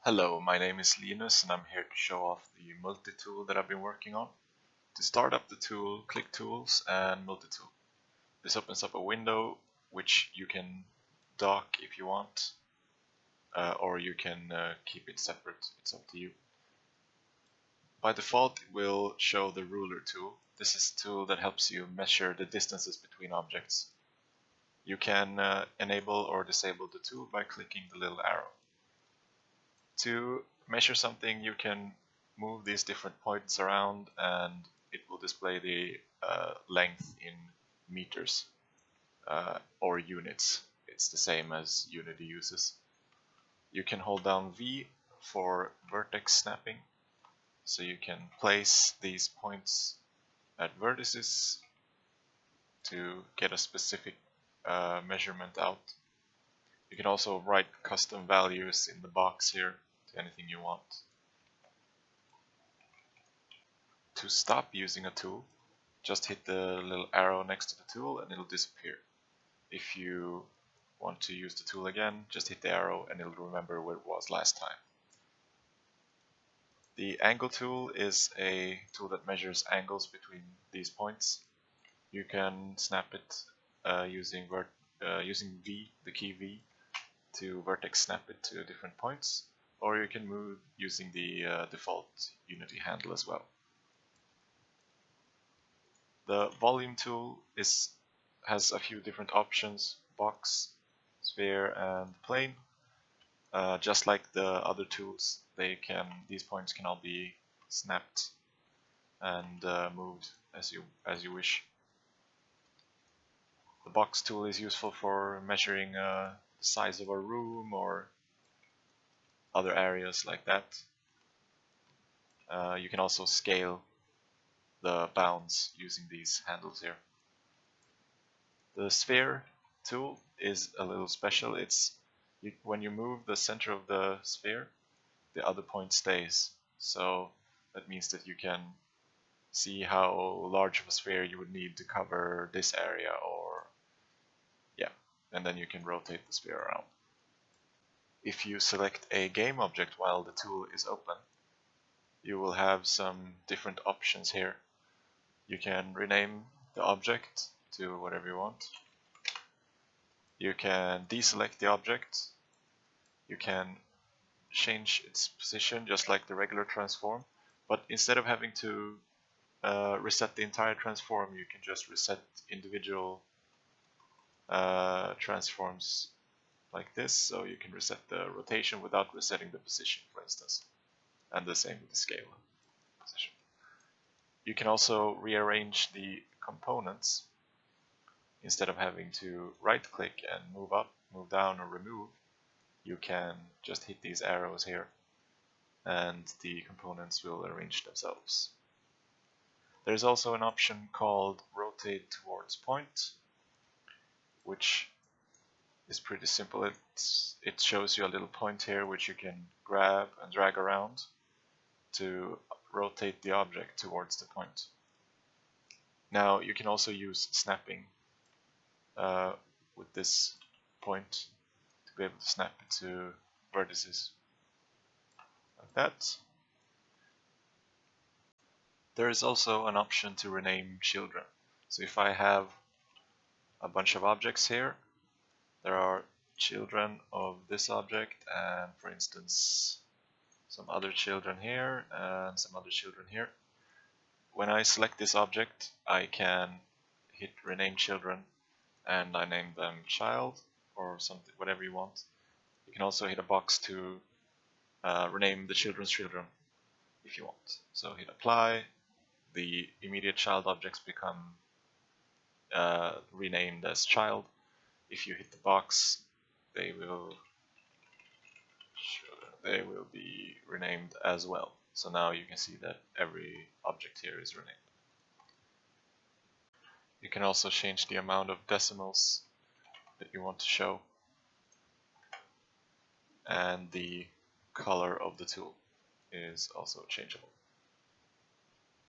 Hello, my name is Linus and I'm here to show off the multi-tool that I've been working on. To start up the tool, click Tools and Multi-tool. This opens up a window which you can dock if you want, or you can keep it separate, it's up to you. By default it will show the ruler tool. This is a tool that helps you measure the distances between objects. You can enable or disable the tool by clicking the little arrow. To measure something, you can move these different points around and it will display the length in meters or units. It's the same as Unity uses. You can hold down V for vertex snapping, so you can place these points at vertices to get a specific measurement out. You can also write custom values in the box here to anything you want. To stop using a tool, just hit the little arrow next to the tool and it'll disappear. If you want to use the tool again, just hit the arrow and it'll remember where it was last time. The angle tool is a tool that measures angles between these points. You can snap it using V, the key V, to vertex snap it to different points, or you can move using the default Unity handle as well. The volume tool has a few different options: box, sphere, and plane. Just like the other tools, these points can all be snapped and moved as you wish. The box tool is useful for measuring the size of a room or other areas like that. You can also scale the bounds using these handles here. The sphere tool is a little special. When you move the center of the sphere, the other point stays. So that means that you can see how large of a sphere you would need to cover this area, and then you can rotate the sphere around. If you select a game object while the tool is open, you will have some different options here. You can rename the object to whatever you want. You can deselect the object. You can change its position just like the regular transform, but instead of having to reset the entire transform, you can just reset individual transforms like this. So you can reset the rotation without resetting the position, for instance, and the same with the scale position. You can also rearrange the components. Instead of having to right click and move up, move down, or remove, you can just hit these arrows here and the components will arrange themselves. There's also an option called rotate towards point, which is pretty simple. It shows you a little point here which you can grab and drag around to rotate the object towards the point. Now you can also use snapping with this point to be able to snap it to vertices like that. There is also an option to rename children. So if I have a bunch of objects here, there are children of this object and, for instance, some other children here and some other children here. When I select this object, I can hit rename children and I name them child or something, whatever you want. You can also hit a box to rename the children's children if you want. So hit apply, the immediate child objects become renamed as child. If you hit the box, they will be renamed as well. So now you can see that every object here is renamed. You can also change the amount of decimals that you want to show, and the color of the tool is also changeable.